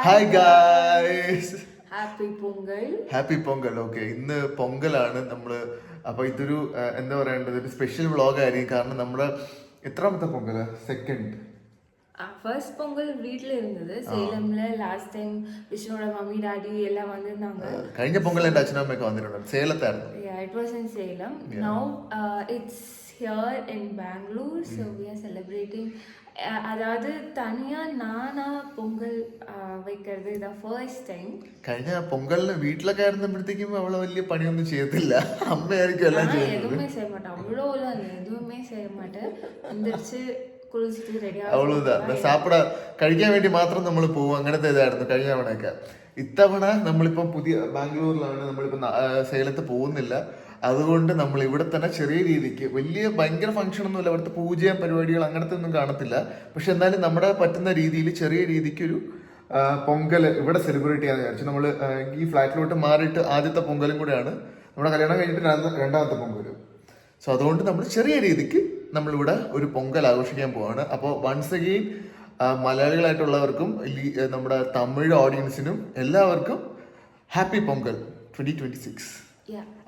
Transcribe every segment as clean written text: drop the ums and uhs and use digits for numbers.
Hi guys, happy Pongal. Happy Pongal. Okay, ഇന്ന് പൊങ്കലാണ് നമ്മള്. അപ്പൊ ഇതൊരു എന്താ പറയേണ്ടത്, ഒരു സ്പെഷ്യൽ വ്ളോഗ് ആയിരിക്കും. കാരണം നമ്മുടെ എത്രാമത്തെ പൊങ്കല്? സെക്കൻഡ്. ഫസ്റ്റ് പൊങ്കൽ വീട്ടിലിരുന്നത് സേലംல ലാസ്റ്റ് ടൈം വിഷ്ണുவோட മമ്മി ഡാഡി എല്ലാം വന്നിരുന്നാங்க. കഴിഞ്ഞ പൊങ്കൽ എന്റെ അച്ഛനും അമ്മയൊക്കെ വന്നിട്ടുണ്ട്. സേലത്തായിരുന്നു. It was in Salem. Now it's here in Bangalore, so we are celebrating. അതായത് തനിയാ നാനാ പൊങ്കൽ വെക്കരുത് ഇതാ ഫസ്റ്റ് ടൈം. കഴിഞ്ഞ പൊങ്കലിന് വീട്ടിലൊക്കെ ആയിരുന്നപ്പോഴത്തേക്കും അവള് വലിയ പണിയൊന്നും ചെയ്യത്തില്ല, അമ്മയായിരിക്കും എല്ലാം ചെയ്യുന്നത്. எதுவுமே செய்ய மாட்டேன், அவ்வளோ எதுவுமே செய்ய மாட்டேன். എந்திരിച്ച് കുളിച്ചിട്ട് റെഡി അവള് സാപ്പിട കഴിക്കാൻ വേണ്ടി മാത്രം നമ്മൾ പോകും. അങ്ങനത്തെ ഇതായിരുന്നു കഴിഞ്ഞ തവണയൊക്കെ. ഇത്തവണ നമ്മളിപ്പം പുതിയ ബാംഗ്ലൂരിലാണ്, നമ്മളിപ്പം സേലത്ത് പോകുന്നില്ല. അതുകൊണ്ട് നമ്മൾ ഇവിടെ തന്നെ ചെറിയ രീതിക്ക്, വലിയ ഭയങ്കര ഫംഗ്ഷൻ ഒന്നുമില്ല, ഇവിടുത്തെ പൂജയും പരിപാടികൾ അങ്ങനത്തെ ഒന്നും കാണത്തില്ല. പക്ഷെ എന്നാലും നമ്മുടെ പറ്റുന്ന രീതിയിൽ ചെറിയ രീതിക്കൊരു പൊങ്കൽ ഇവിടെ സെലിബ്രേറ്റ് ചെയ്യാന്ന് വിചാരിച്ചു. നമ്മൾ ഈ ഫ്ലാറ്റിലോട്ട് മാറിയിട്ട് ആദ്യത്തെ പൊങ്കലും കൂടെയാണ്. നമ്മുടെ കല്യാണം കഴിഞ്ഞിട്ട് രണ്ടാമത്തെ പൊങ്കലും. സോ അതുകൊണ്ട് നമ്മൾ ചെറിയ രീതിക്ക് നമ്മളിവിടെ ഒരു പൊങ്കൽ ആഘോഷിക്കാൻ പോവാണ്. അപ്പോൾ വൺസ് അഗെയിൻ മലയാളികളായിട്ടുള്ളവർക്കും നമ്മുടെ തമിഴ് ഓഡിയൻസിനും എല്ലാവർക്കും ഹാപ്പി പൊങ്കൽ 2026.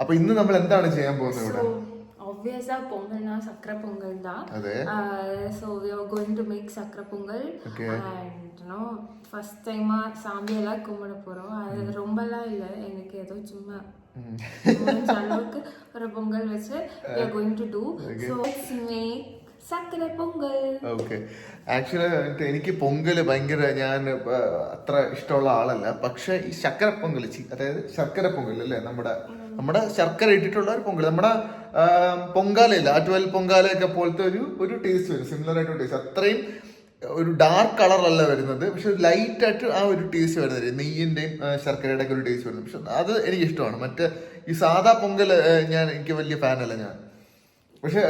അപ്പൊ ഇന്ന് നമ്മൾ എന്താണ് ചെയ്യാൻ പോകുന്നത് ഇവിടെ? obviously pongalna sakra pongal da. So we are going to make sakra pongal. And first time சாமி எல்லாம் கும்பிட போறோம். அது ரொம்பலாம் இல்ல, எனக்கு ஏதோ சும்மா அளவுக்கு ஒரு பொங்கல் வச்சு we are going to do. So let's make sakra pongal. Okay, actually എനിക്ക് പൊങ്കല് ഭയങ്കര, ഞാൻ അത്ര ഇഷ്ടമുള്ള ആളല്ല. പക്ഷെ ഈ ശർക്കര പൊങ്കൽ, അതായത് ശർക്കര പൊങ്കൽ അല്ലേ, നമ്മുടെ ശർക്കര ഇട്ടിട്ടുള്ള ഒരു പൊങ്കൽ, നമ്മുടെ പൊങ്കാലയില്ല, ആറ്റുവൽ പൊങ്കാലയൊക്കെ പോലത്തെ ഒരു ടേസ്റ്റ് വരും, സിമിലർ ആയിട്ട് ടേസ്റ്റ്. അത്രയും ഒരു ഡാർക്ക് കളറല്ല വരുന്നത്, പക്ഷെ ലൈറ്റ് ആയിട്ട് ആ ഒരു ടേസ്റ്റ് വരുന്നത്, നെയ്യിന്റെയും ശർക്കരയുടെ ഒക്കെ ഒരു ടേസ്റ്റ് വരുന്നത്. പക്ഷെ അത് എനിക്ക് ഇഷ്ടമാണ്. മറ്റേ ഈ സാധാ പൊങ്കൽ എനിക്ക് വലിയ ഫാനല്ല ഞാൻ. പക്ഷെ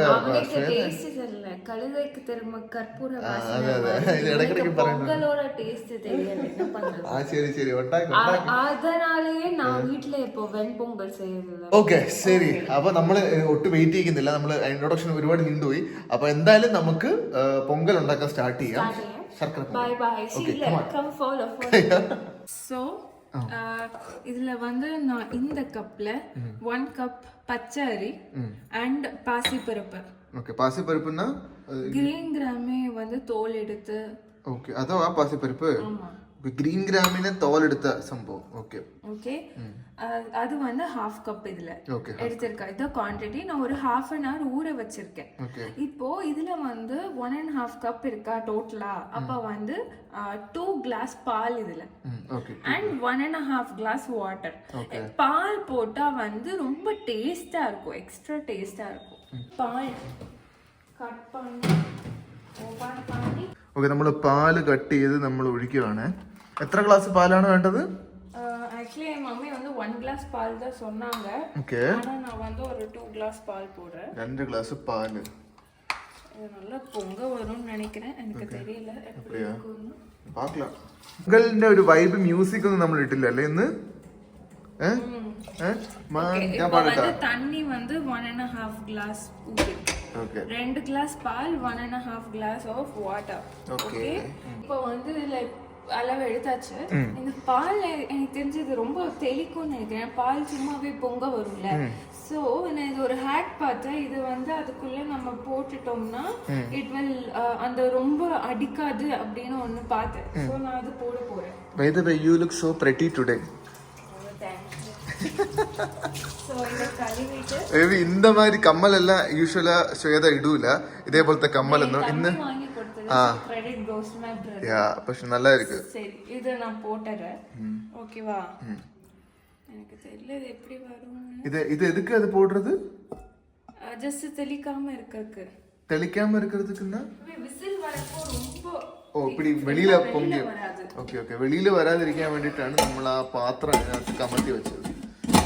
ഓക്കെ ശരി. അപ്പൊ നമ്മള് ഒട്ടും വെയിറ്റ് ചെയ്യുന്നില്ല, നമ്മള് ഇൻട്രൊഡക്ഷൻ ഒരുപാട് നീണ്ടുപോയി. അപ്പൊ എന്തായാലും നമുക്ക് പൊങ്കൽ ഉണ്ടാക്കാൻ സ്റ്റാർട്ട് ചെയ്യാം. ശർക്കര இதுல வந்து நான் இந்த கப்ல 1 கப் பச்சை அரி அண்ட் பாசிப்பருப்பு. ஓகே, பாசிப்பருப்புனா கிரீன் கிராமே வந்து தோல் எடுத்து. ஓகே, அதான் பாசிப்பருப்பு. ഗ്രീൻ ഗ്രാമിനെ തോലെടുത്ത സംഭവം. ഓക്കെ ഓക്കെ, அது வந்து half கப் இதுல எடுத்திருக்கேன். இத குவாண்டிட்டி நான் ஒரு half an hour ஊற வச்சிருக்கேன். இப்போ இதுல வந்து 1.5 கப் இருக்கா டோட்டலா. அப்ப வந்து 2 கிளாஸ் பால் இதுல and 1.5 கிளாஸ் வாட்டர். பால் போட்டா வந்து ரொம்ப டேஸ்டா இருக்கும், எக்ஸ்ட்ரா டேஸ்டா இருக்கும். பால் கட் பண்ணி ஓபன் பண்ணி ഓക്കെ, നമ്മൾ പാല് കട്ട് ചെയ്ത് നമ്മൾ ഒഴിക്കുകയാണ്. എത്ര ഗ്ലാസ് പാലാണ് വേണ്ടത്? ஆக்சுவலி என் மம்மி வந்து 1 கிளாஸ் பால் தான் சொன்னாங்க. ஓகே, ஆனா நான் வந்து ஒரு 2 கிளாஸ் பால் போடுறேன். 2 கிளாஸ் பால். இது நல்லா பொங்க வரும்னு நினைக்கிறேன், எனக்கு தெரியல எப்படி இருக்கும்னு பார்க்கலாம். பொங்கலிന്റെ ഒരു വൈബ് മ്യൂസിക് ഒന്നും നമ്മൾ ഇട്ടില്ല അല്ലേ ഇന്ന്? தண்ணி வந்து 1.5 கிளாஸ் ஊத்திருக்கேன். 2 கிளாஸ் பால், 1.5 கிளாஸ் ஆஃப் வாட்டர். ஓகே, இப்போ வந்து இதுல அளவு எடுத்தாச்சு. இந்த பால் எனக்கு தெரிஞ்சது ரொம்ப தெளிக்கும்னு நினைக்கிறேன். பால் சும்மாவே பொங்க வரும்ல. சோ நான் இது ஒரு ஹேக் பார்த்தேன். இது வந்து அதுக்குள்ள நம்ம போட்டுட்டோம்னா இட் வில் அந்த ரொம்ப அடிக்காது அப்படின்னு ஒன்னு பார்த்தேன். சோ நான் அது போட போறேன். By the way, you look so pretty today. இந்த மாதிரி கம்மல் எல்லாம் யூஸ்வலா ശ്വേത ഇടൂല, ഇതേപോലത്തെ കമ്മലൊന്നും. ഇന്ന് പക്ഷെ நல்லா இருக்கு. சரி, இது நான் போட்டுறேன். ஓகேவா? எனக்கு தெரியல இது எப்படி வரும்னு. இது எதுக்கு அது போடுறது? ஜஸ்ட் தெளிக்காம இருக்கிறதுக்கு. தெளிக்காம இருக்கிறதுக்குன்னா விசில் வரப்போ ரொம்ப இப்படி வெளியில பொங்கி. ഓക്കെ ഓക്കെ, വെളിയിൽ വരാതിരിക്കാൻ വേണ്ടിയിട്ടാണ് നമ്മൾ ആ പാത്രം അതിനകത്ത് കമത്തി വെച്ചത്.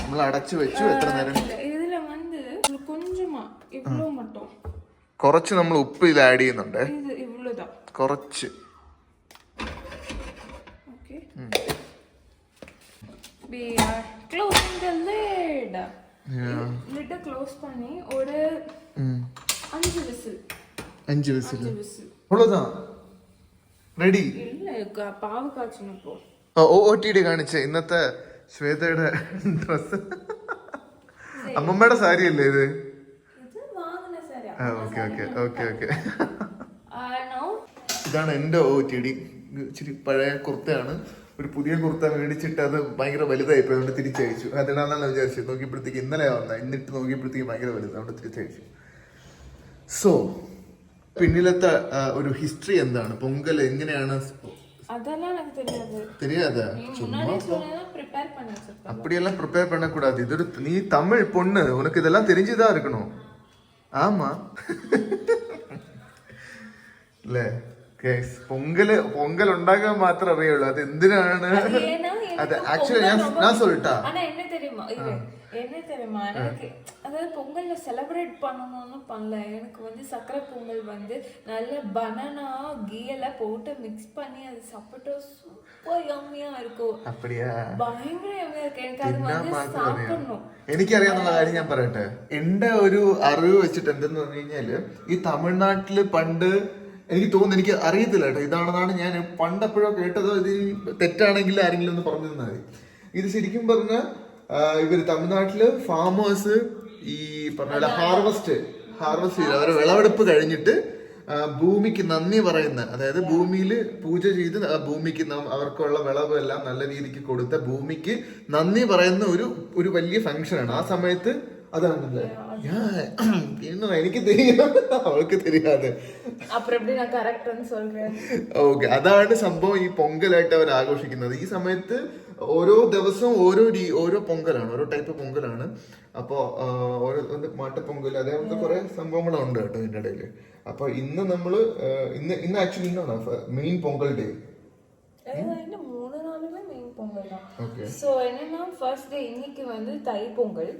നമ്മൾ അടച്ചു വെച്ചു. എത്ര നേരം? ഇതില് வந்து கொஞ்சமா இவ்ளோ மட்டும் കുറച്ച് നമ്മൾ ഉപ്പ് ഇതിൽ ആഡ് ചെയ്യുന്നുണ്ട്. ഇത് ഇവ്ളോതാ കുറച്ച്. Okay, we are closing the lid. Lid close பண்ணி ஒரு 5 விசில். 5 விசில். அவ்வளவுதான். ரெடி? இல்ல, பாவு காய்ச்சணும். இப்போ OOTD കാണിച്ചേ ഇന്നത്തെ ശ്വേതയുടെ ഡ്രസ്. അമ്മമ്മയുടെ സാരി അല്ലേ ഇത്? Okay okay okay okay. ഇതാണ് എന്റെ OOTD. ഇച്ചിരി പഴയ കുർത്തയാണ്. ഒരു പുതിയ കുർത്ത മേടിച്ചിട്ട് അത് ഭയങ്കര വലുതായിപ്പോയി, അതുകൊണ്ട് തിരിച്ചയച്ചു. അതിനാണെന്നാണ് വിചാരിച്ചത്. നോക്കിയപ്പോഴത്തേക്ക് ഇന്നലെ വന്ന, എന്നിട്ട് നോക്കിയപ്പോഴത്തേക്ക് ഭയങ്കര വലുത്, അതുകൊണ്ട് തിരിച്ചയച്ചു. സോ പിന്നിലത്തെ ഒരു ഹിസ്റ്ററി എന്താണ്? പൊങ്കൽ എങ്ങനെയാണ്? தெரியாதா? அப்படியெல்லாம் ப்ரிப்பேர் பண்ணக்கூடாது. இது ஒரு நீ தமிழ் பொண்ணு, உனக்கு இதெல்லாம் தெரிஞ்சுதான் இருக்கணும். ஆமா இல்ல പൊങ്കൽ ഉണ്ടാക്കാൻ മാത്രം അറിയുള്ളൂ. അത് എന്തിനാണ്? അത് ആക്ച്വലി ഞാൻ சொல்லிட்டா என்ன தெரியுமா, எனக்கு அதாவது பொங்கல்ல செலிப்ரேட் பண்ணணும்னு பண்ணல. எனக்கு வந்து சக்கரை பொங்கல் வந்து நல்ல பனானா கீல போட்டு மிக்ஸ் பண்ணி அது சாப்பிட்டா சூப்பர் யம்மியா இருக்கும். அப்படியா? ഭയങ്കര യമ്മിയാ ഇருக்கு. എനിക്ക് അത് வந்து സാപ്പിടണം. എനിക്കറിയാവുന്ന കാര്യം ഞാൻ പറയട്ടെ. എന്റെ ഒരു അറിവ് വെച്ചിട്ട് എന്തെന്ന് പറഞ്ഞു കഴിഞ്ഞാല്, ഈ തമിഴ്നാട്ടില് പണ്ട് എനിക്ക് തോന്നുന്നു, എനിക്ക് അറിയത്തില്ല കേട്ടോ ഇതാണെന്നാണ് ഞാൻ പണ്ടെപ്പോഴോ കേട്ടതോ, ഇത് തെറ്റാണെങ്കിൽ ആരെങ്കിലും ഒന്ന് പറഞ്ഞു തന്നാൽ മതി. ഇത് ശരിക്കും പറഞ്ഞ ഇവര് തമിഴ്നാട്ടില് ഫാമേഴ്സ് ഈ പറഞ്ഞ ഹാർവസ്റ്റ് ചെയ്ത് അവരെ വിളവെടുപ്പ് കഴിഞ്ഞിട്ട് ഭൂമിക്ക് നന്ദി പറയുന്ന, അതായത് ഭൂമിയിൽ പൂജ ചെയ്ത് ഭൂമിക്ക് അവർക്കുള്ള വിളവെല്ലാം നല്ല രീതിക്ക് കൊടുത്ത ഭൂമിക്ക് നന്ദി പറയുന്ന ഒരു വലിയ ഫംഗ്ഷനാണ് ആ സമയത്ത്. അതാണല്ലേ എനിക്ക് தெரியும், അവൾക്ക് தெரியாது. ഓക്കെ, അതാണ് സംഭവം. ഈ പൊങ്കലായിട്ട് അവർ ആഘോഷിക്കുന്നത്. ഈ സമയത്ത് ഓരോ ദിവസവും ഓരോ പൊങ്കലാണ്, ഓരോ ടൈപ്പ് പൊങ്കലാണ്. അപ്പോ ഓരോ മാട്ടപ്പൊങ്കൽ അതേപോലത്തെ കുറെ സംഭവങ്ങളുണ്ട് കേട്ടോ ഇതിന്റെ ഇടയില്. അപ്പൊ ഇന്ന് നമ്മള് ഇന്ന് ആക്ച്വലി ഇന്നാണ് മെയിൻ പൊങ്കൽ ഡേ. So என்னன்னா first day இன்னைக்கு வந்து தை Pongal,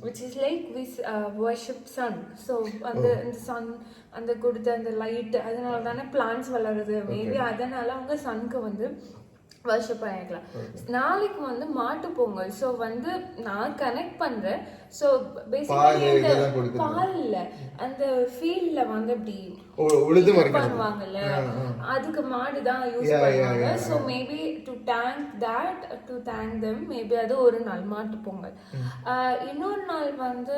which is like we worship sun. So அந்த sun அந்த கொடுத்த அந்த லைட், அதனால தானே பிளான்ட்ஸ் வளருது. மேபி அதனால அவங்க சன்க்கு வந்து வர்ஷிப் பண்ணிக்கலாம். நாளைக்கு வந்து மாட்டு பொங்கல். ஸோ வந்து நான் கனெக்ட் பண்றேன். ஸோ பேசிக்கலி பால் இல்ல, அந்த ஃபீல்ட்ல வந்து இப்படி பண்ணுவாங்கல்ல, அதுக்கு மாடு தான் யூஸ் பண்ணுவாங்க. So maybe to thank them maybe அது ஒரு நாள் மாட்டு பொங்கல். இன்னொரு நாள் வந்து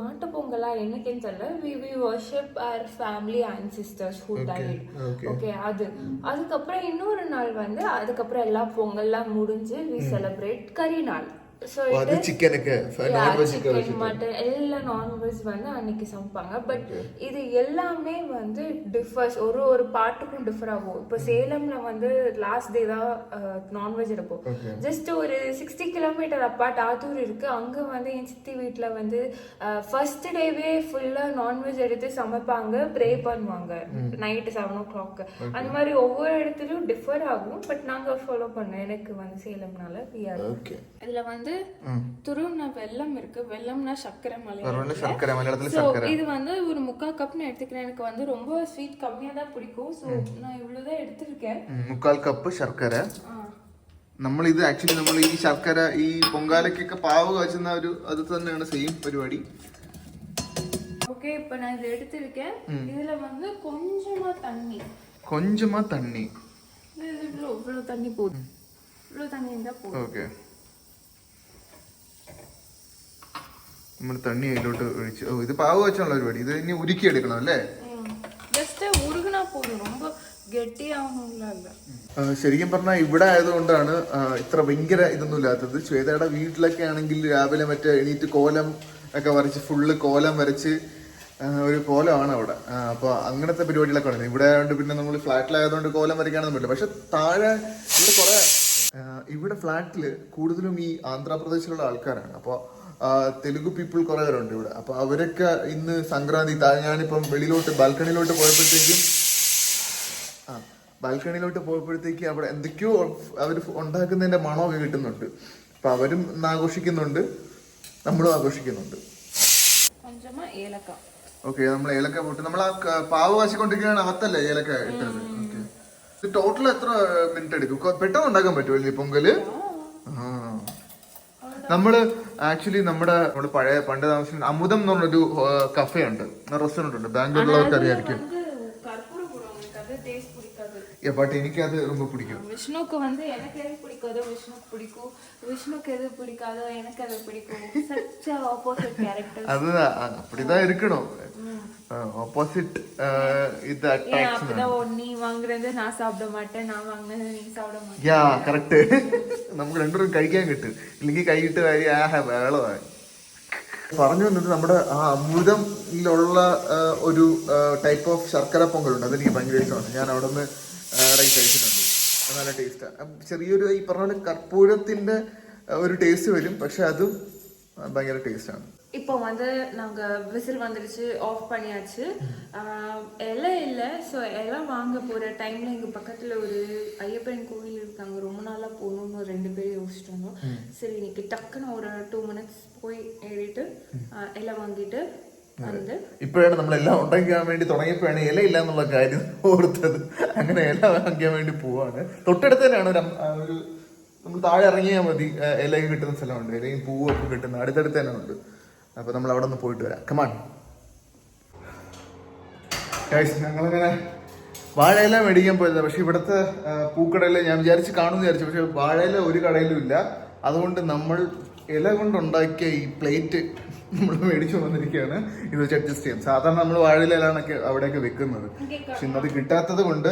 மாட்டு பொங்கலா என்னைக்குன்னு தெரியல. we worship our family ancestors who died. Okay, அதுக்கப்புறம் இன்னொரு நாள் வந்து அதுக்கப்புறம் எல்லா பொங்கல்லாம் முடிஞ்சு we celebrate கறி நாள். மட்டன் எல்லா நான்வெஜ் வந்து அன்னைக்கு சமைப்பாங்க. பட் இது எல்லாமே வந்து டிஃபர்ஸ், ஒரு பாட்டுக்கும் டிஃபர் ஆகும். இப்போ சேலம்ல வந்து லாஸ்ட் டே தான் நான்வெஜ் எடுப்போம். ஜஸ்ட் ஒரு 60 கிலோமீட்டர் அப்பார்ட் ஆத்தூர் இருக்கு. அங்க வந்து என் சித்தி வீட்டுல வந்து ஃபர்ஸ்ட் டேவே ஃபுல்லா நான்வெஜ் எடுத்து சமைப்பாங்க, ப்ரே பண்ணுவாங்க நைட்டு 7 o'clock. அந்த மாதிரி ஒவ்வொரு இடத்துலயும் டிஃபர் ஆகும். பட் நாங்க ஃபாலோ பண்ணோம். எனக்கு வந்து சேலம்னால இதுல வந்து துருவன வெல்லம் இருக்கு. வெல்லம்னா சர்க்கரை மலையாளத்துல. இது வந்து ஒரு 3/4 கப்னு எடுத்துக்கிறேன். எனக்கு வந்து ரொம்ப ஸ்வீட் கம்மியா தான் பிடிக்கும். சோ நான் இவ்வளவுதான் எடுத்துருக்கேன். 3/4 കപ്പ് ശർക്കര. നമ്മൾ ഇത് ആക്ച്വലി നമ്മൾ ഈ ശർക്കര ഈ പൊങ്കാലക്കൊക്കെ പാവ് കാച്ചുന്ന ഒരു അത് തന്നെയാണ് സെയിം പരിപാടി. ஓகே, இப்போ நான் இத எடுத்துர்க்கேன். இதுல வந்து கொஞ்சமா தண்ணி இவ்வளவு தண்ணி போதும். இவ்வளவு தண்ணி இருந்தா போதும். ஓகே, നമ്മൾ തണ്ണി അതിലോട്ട് ഒഴിച്ച്. ഇത് പാവ് വെച്ചാണല്ലോ പരിപാടി. ഇത് ഇനി ഉരുക്കി എടുക്കണം അല്ലേ? ജസ്റ്റ് ഉരുകണ പോലും, ரொம்ப ഗട്ടിയാവണമെന്നില്ല. ശരിക്കും പറഞ്ഞാൽ ഇവിടെ ആയതുകൊണ്ടാണ് ഇത്ര ഭയങ്കര ഇതൊന്നും ഇല്ലാത്തത്. ശ്വേതയുടെ വീട്ടിലൊക്കെ ആണെങ്കിൽ രാവിലെ മറ്റേ എണീറ്റ് കോലം ഒക്കെ വരച്ച് ഫുള്ള് കോലം വരച്ച് ഒരു കോലമാണ് അവിടെ. അപ്പൊ അങ്ങനത്തെ പരിപാടികളൊക്കെ ഉണ്ട്. ഇവിടെ ആയതുകൊണ്ട് പിന്നെ നമ്മൾ ഫ്ലാറ്റിലായതുകൊണ്ട് കോലം വരയ്ക്കാനൊന്നും പറ്റില്ല. പക്ഷെ താഴെ ഇവിടെ കുറെ ഇവിടെ ഫ്ലാറ്റില് കൂടുതലും ഈ ആന്ധ്രാപ്രദേശിലുള്ള ആൾക്കാരാണ്. അപ്പോൾ തെലുഗു പീപ്പിൾ കുറെ പേരുണ്ട് ഇവിടെ. അപ്പൊ അവരൊക്കെ ഇന്ന് സംക്രാന്തി ഞാനിപ്പം വെളിയിലോട്ട് ബാൽക്കണിയിലോട്ട് പോയപ്പോഴത്തേക്ക് അവിടെ എന്തൊക്കെയോ അവർ ഉണ്ടാക്കുന്നതിന്റെ മണമൊക്കെ കിട്ടുന്നുണ്ട്. അപ്പൊ അവരും ഇന്ന് ആഘോഷിക്കുന്നുണ്ട്, നമ്മളും ആഘോഷിക്കുന്നുണ്ട്. ഓക്കെ, നമ്മൾ ഏലക്ക പോട്ട് നമ്മൾ ആ പാവ് കാശിക്കൊണ്ടിരിക്കുകയാണ്. അകത്തല്ലേ ഏലക്ക ഇട്ടത്? ഓക്കെ, ടോട്ടൽ എത്ര മിനിറ്റ് എടുക്കും? പെട്ടെന്ന് ഉണ്ടാക്കാൻ പറ്റുമല്ലേ പൊങ്കല്? നമ്മള് ആക്ച്വലി നമ്മുടെ പണ്ട് താമസിക്കുന്ന അമുദം എന്ന് പറഞ്ഞൊരു കഫേ ഉണ്ട്, റെസ്റ്റോറന്റ് ഉണ്ട്. ബാംഗ്ലൂരിലുള്ളവർക്ക് അറിയായിരിക്കും. பட் எனக்கு அது ரொம்ப பிடிக்கும். விஷ்ணுக்கு வந்து எனக்கு எது பிடிக்காதோ விஷ்ணுக்கு பிடிக்கும், விஷ்ணுக்கு எது பிடிக்காதோ எனக்கு அது பிடிக்கும். Such opposite character. அதுதான் அப்படிதான் இருக்கணும். ஆப்போசிட் இது அட்ராக்ஷன். அப்பதான் நீ வாங்குறது நான் சாப்பிட மாட்டேன், நான் வாங்குறது நீ சாப்பிட മാറ്റേ. യാ കറക്റ്റ്. നമുക്ക് രണ്ടുപേരും കഴിക്കാൻ കിട്ടും, ഇല്ലെങ്കിൽ കൈയിട്ട് വാരി വേളമായി. പറഞ്ഞു വന്നത് നമ്മുടെ ആ അമൃതത്തിലുള്ള ഒരു ടൈപ്പ് ഓഫ് ശർക്കര പൊങ്കലുണ്ട്, അതെനിക്ക് ഭയങ്കര ഇഷ്ടമാണ്. ഞാൻ അവിടെ നിന്ന് റൈസ് കഴിച്ചിട്ടുണ്ട്, നല്ല ടേസ്റ്റാണ്. ചെറിയൊരു ഈ പറഞ്ഞ പോലെ കർപ്പൂരത്തിന്റെ ഒരു ടേസ്റ്റ് വരും, പക്ഷെ അതും ഭയങ്കര ടേസ്റ്റാണ്. இப்போ வந்து நாங்க விசில் வந்துருச்சு, ஆஃப் பண்ணியாச்சு. இலை இல்லை, ஸோ இலை வாங்க போற டைம்ல எங்க பக்கத்துல ஒரு ஐயப்பன் கோவில் இருக்காங்க, ரொம்ப நாளா போகணும்னு 2 பேரும் யோசிச்சுட்டு இருந்தோம். சரி இன்னைக்கு டக்குன்னு ஒரு 2 minutes போய் ஏறிட்டு இலை வாங்கிட்டு வந்து ഇപ്പോഴാണ് നമ്മളെല്ലാം ഉണ്ടാക്കാൻ വേണ്ടി തുടങ്ങിയപ്പോഴാണ് ഇല ഇല്ല എന്നുള്ള കാര്യം ഓർത്തത്. അങ്ങനെ ഇല വാങ്ങിക്കാൻ വേണ്ടി പോവാണ്. തൊട്ടടുത്ത് തന്നെയാണ് ഒരു നമ്മൾ താഴെ ഇറങ്ങിയാൽ മതി, ഇലയൊക്കെ കിട്ടുന്ന സ്ഥലമുണ്ട്, ഇലയും പൂവൊക്കെ കിട്ടുന്ന അടുത്തടുത്ത് തന്നെ ഉണ്ട്. അപ്പൊ നമ്മൾ അവിടെ നിന്ന് പോയിട്ട് വരാം. കമാൺ. ഞങ്ങളിങ്ങനെ വാഴയില മേടിക്കാൻ പോയത്, പക്ഷെ ഇവിടുത്തെ പൂക്കടയില് ഞാൻ കാണുമെന്ന് വിചാരിച്ചു, പക്ഷെ വാഴയില ഒരു കടയിലും ഇല്ല. അതുകൊണ്ട് നമ്മൾ ഇല കൊണ്ടുണ്ടാക്കിയ ഈ പ്ലേറ്റ് നമ്മൾ മേടിച്ചു വന്നിരിക്കുകയാണ്. ഇത് വെച്ച് അഡ്ജസ്റ്റ് ചെയ്യാം. സാധാരണ നമ്മൾ വാഴയിലാണ് അവിടെയൊക്കെ വെക്കുന്നത്, പക്ഷെ ഇന്നത് കിട്ടാത്തത് കൊണ്ട്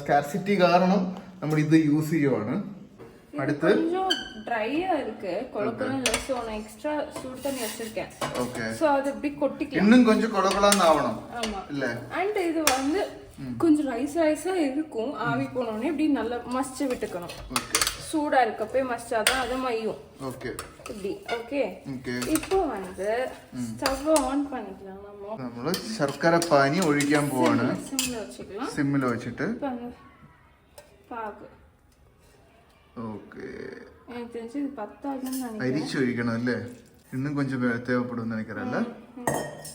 സ്കാർസിറ്റി കാരണം നമ്മൾ ഇത് യൂസ് ചെയ്യുവാണ്. അടുത്ത് ட்ரையா இருக்கு, கொலக்கொலம் இல்ல, சோ நான் எக்ஸ்ட்ரா சூடு தண்ணி வச்சிருக்கேன். ஓகே, சோ அது அப்படி கொட்டிக்கலாம், இன்னும் கொஞ்சம் கொலகொலன்னு ஆவணும். ஆமா இல்ல, அண்ட் இது வந்து கொஞ்சம் ரைஸா இருக்கும். ஆவி போனோடனே இப்படி நல்லா மசிச்சு விட்டுக்கணும். ஓகே, சூடா இருக்கப்பே மசிச்சாதான் அது மையும். ஓகே, இப்படி. Okay, okay. இப்போ வந்து ஸ்டவ் ஆன் பண்ணிக்கலாம். നമ്മൾ ശർക്കര പാനി ഒഴിക്കാൻ പോവാണ്. സിമ്മിൽ വെച്ചിக்கலாம். സിമ്മിൽ വെച്ചിട്ട് പാക്. ഓക്കെ, எனக்கு தெரிஞ்சு இது பத்தாதுன்னு நினைக்கிறேன். അരിച്ചൊഴിക്കണം അല്ലേ? இன்னும் கொஞ்சம் தேவைப்படும் நினைக்கிறேன்ல.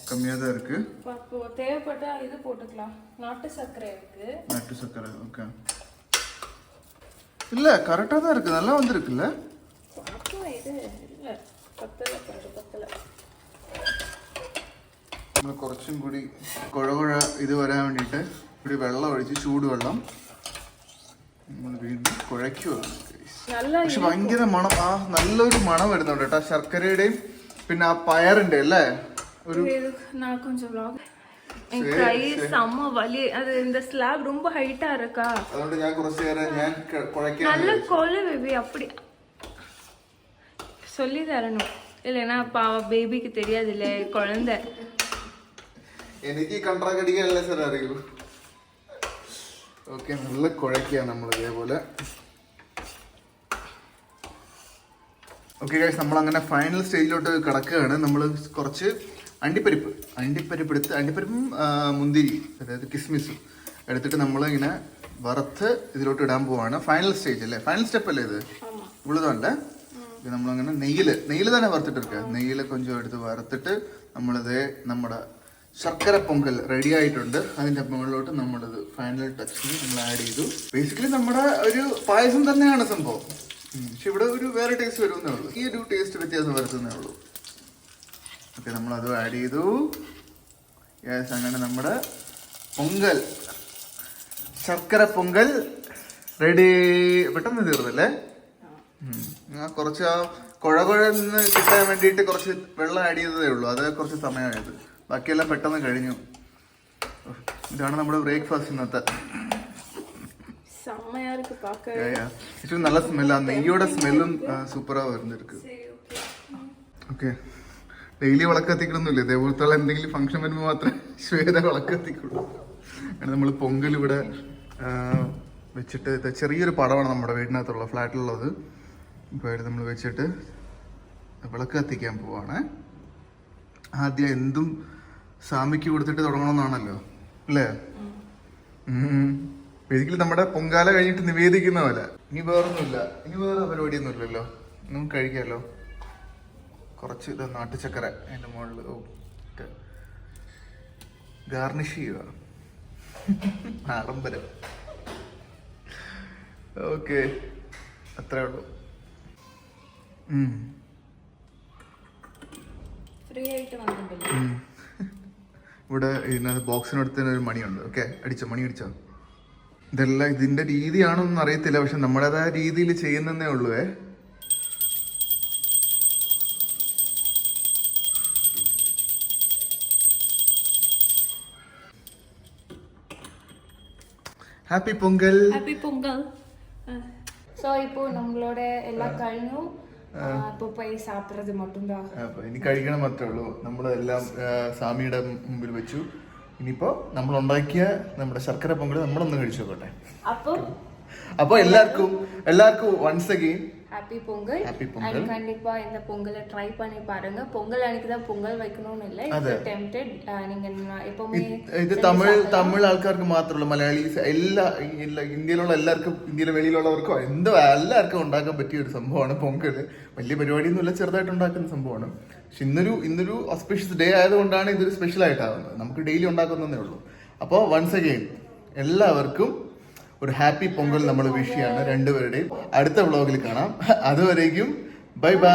கம்மியா தான் இருக்கு. இப்போ தேவைப்பட்டா இது போட்டுக்கலாம், நாட்டு சர்க்கரை இருக்கு. நாட்டு சர்க்கரை, ஓகே. இல்ல கரெக்டா தான் இருக்கு, நல்லா வந்திருக்குல்ல. பாப்பா இது இல்ல பத்தல. നമ്മൾ കുറച്ചും കൂടി കുഴകുഴ ഇത് വരാൻ വേണ്ടിയിട്ട് ഇവിടെ വെള്ളം ഒഴിച്ച്, ചൂടുവെള്ളം നമ്മൾ വീണ്ടും കുഴയ്ക്കുകയാണ്. പക്ഷെ ഭയങ്കര മണം, നല്ലൊരു മണം വരുന്നുണ്ട് കേട്ടോ, ശർക്കരയുടെയും പിന്നെ ആ പയറിന്റെ അല്ലേ ഒരു. நான் கொஞ்சம் vlog கை செம்ம வலி, அது இந்த ஸ்லாப் ரொம்ப ஹைட்டா இருக்கா, അതുകൊണ്ട് ഞാൻ കുറച്ച് നേരം ഞാൻ കുഴയ്ക്കാൻ நல்ல கொலை பேபி அப்படி சொல்லி தரணும், இல்லைன்னா பாவ பேபிக்கு தெரியாது இல்ல குழந்தை. എനിക്ക് കണ്ടാക്കടിക്കാനല്ലേ സാർ അറിയൂ. ഓക്കെ, നല്ല കുഴയ്ക്കുക നമ്മൾ ഇതേപോലെ. ഓക്കെ ഗൈസ്, നമ്മൾ അങ്ങനെ ഫൈനൽ സ്റ്റേജിലോട്ട് കിടക്കുകയാണ്. നമ്മൾ കുറച്ച് അണ്ടിപ്പരിപ്പ് എടുത്ത്, അണ്ടിപ്പരിപ്പും മുന്തിരി, അതായത് കിസ്മിസും എടുത്തിട്ട് നമ്മൾ ഇങ്ങനെ വറുത്ത് ഇതിലോട്ട് ഇടാൻ പോവാണ്. ഫൈനൽ സ്റ്റേജ് അല്ലേ, ഫൈനൽ സ്റ്റെപ്പ് അല്ലേ ഇത്? ഇവളുതല്ലേ നമ്മളങ്ങനെ നെയ്യിൽ തന്നെ വറുത്തിട്ട് നെയ്യിൽ കൊഞ്ചം എടുത്ത് വറുത്തിട്ട് നമ്മളിത് നമ്മുടെ ശർക്കര പൊങ്കൽ റെഡി ആയിട്ടുണ്ട്. അതിന്റെ മുകളിലോട്ട് നമ്മളിത് ഫൈനൽ ടച്ചിന് നമ്മൾ ആഡ് ചെയ്തു. ബേസിക്കലി നമ്മുടെ ഒരു പായസം തന്നെയാണ് സംഭവം, പക്ഷെ ഇവിടെ ഒരു വേറെ ടേസ്റ്റ് വരുന്നേ ഉള്ളൂ, ഈ ഒരു ടേസ്റ്റ് വ്യത്യാസം വരുത്തുന്നേ ഉള്ളൂ. ഓക്കെ, നമ്മളത് ആഡ് ചെയ്തു. യെസ്, അങ്ങനെ നമ്മുടെ പൊങ്കൽ, ശർക്കര പൊങ്കൽ റെഡി. പെട്ടെന്ന് തീർന്നല്ലേ? കുറച്ച് ആ കുഴന്ന് കിട്ടാൻ വേണ്ടിയിട്ട് കുറച്ച് വെള്ളം ആഡ് ചെയ്തതേ ഉള്ളൂ, അത് കുറച്ച് സമയമായത്, ബാക്കിയെല്ലാം പെട്ടെന്ന് കഴിഞ്ഞു. ഇതാണ് നമ്മുടെ ബ്രേക്ക്ഫാസ്റ്റ് ഇന്നത്തെ. ഏറ്റവും നല്ല സ്മെല്ല്, ആ നെയ്യോടെ സ്മെല്ലും സൂപ്പറാ വരുന്നിരിക്ക്. ഓക്കെ, ഡെയിലി വിളക്കത്തിക്കണമെന്നില്ല, ഇതേപോലത്തുള്ള എന്തെങ്കിലും ഫംഗ്ഷൻ വരുമ്പോൾ മാത്രമേ ശ്വേത വിളക്കത്തിക്കുള്ളൂ. അങ്ങനെ നമ്മൾ പൊങ്കൽ ഇവിടെ വെച്ചിട്ട്, ചെറിയൊരു പടമാണ് നമ്മുടെ വീടിനകത്തുള്ള ഫ്ലാറ്റിലുള്ളത്. ഇപ്പോൾ നമ്മൾ വെച്ചിട്ട് വിളക്ക് കത്തിക്കാൻ പോവാണ്. ആദ്യം എന്തും സ്വാമിക്ക് കൊടുത്തിട്ട് തുടങ്ങണമെന്നാണല്ലോ അല്ലേ? ബേസിക്കലി നമ്മുടെ പൊങ്കാല കഴിഞ്ഞിട്ട് നിവേദിക്കുന്ന പോലെ. ഇനി വേറൊന്നുമില്ല, ഇനി വേറെ പരിപാടിയൊന്നും ഇല്ലല്ലോ, നമുക്ക് കഴിക്കാമല്ലോ. കുറച്ച് ഇത് നാട്ടുചക്കര അതിൻ്റെ മുകളിൽ ഗാർണിഷ് ചെയ്യുക, ആഡംബരം. ഓക്കെ, അത്രേ ഉള്ളൂ. ഫ്രീ ആയിട്ട് വന്നിട്ടില്ല. ഇവിടെ ഇതിനകത്ത് ബോക്സിനടുത്ത് തന്നെ ഒരു മണിയുണ്ട്. ഓക്കെ, അടിച്ചോ, മണി അടിച്ചോ. ഇതെല്ലാം ഇതിന്റെ രീതിയാണോന്നും അറിയത്തില്ല, പക്ഷെ നമ്മുടേതായ രീതിയിൽ ചെയ്യുന്നേ ഉള്ളൂ. Happy Pongal. Happy Pongal. So ഇപ്പോ നമ്മളോட എല്ലാം കഴിഞ്ഞു. ഇപ്പൊ പോയി സാപ്പിടുறது மட்டும்தான். ഇനി കഴിക്കണം മാത്രമേ ഉള്ളൂ. നമ്മളെല്ലാം സ്വാമിയുടെ മുമ്പിൽ വെച്ചു. ഇനിയിപ്പോ നമ്മൾ ഉണ്ടാക്കിയ നമ്മുടെ ശർക്കര പൊങ്കൽ നമ്മളൊന്ന് കഴിച്ചു നോക്കട്ടെ. അപ്പൊ എല്ലാവർക്കും once again happy Pongal. And கண்டிப்பா இந்த பொங்கலை ட்ரை பண்ணி பாருங்க. பொங்கல் அன்னைக்கு தான் பொங்கல் வைக்கணும்னு இல்லை. It's tempted. நீங்க எப்பவுமே ഇത് തമിഴ് ആൾക്കാർക്ക് മാത്രമല്ല, മലയാളീസ് ഇന്ത്യയിലുള്ള എല്ലാവർക്കും, ഇന്ത്യയിലെ വെളിയിലുള്ളവർക്കോ എല്ലാവർക്കും ഉണ്ടാക്കാൻ പറ്റിയ ഒരു സംഭവമാണ് പൊങ്കൽ. വലിയ പരിപാടിയൊന്നുമില്ല, ചെറുതായിട്ട് ഉണ്ടാക്കുന്ന സംഭവമാണ്. പക്ഷെ ഇന്നൊരു ഓസ്പീഷ്യസ് ഡേ ആയതുകൊണ്ടാണ് ഇതൊരു സ്പെഷ്യൽ ആയിട്ടാവുന്നത്. നമുക്ക് ഡെയിലി ഉണ്ടാക്കുന്നതേ ഉള്ളൂ. അപ്പോൾ വൺസ് അഗെയിൻ എല്ലാവർക്കും ഒരു ഹാപ്പി പൊങ്കൽ നമ്മൾ വിഷ് ചെയ്യാണ് രണ്ടുപേരുടെയും. അടുത്ത വ്ളോഗിൽ കാണാം. അതുവരേക്കും ബൈ ബൈ.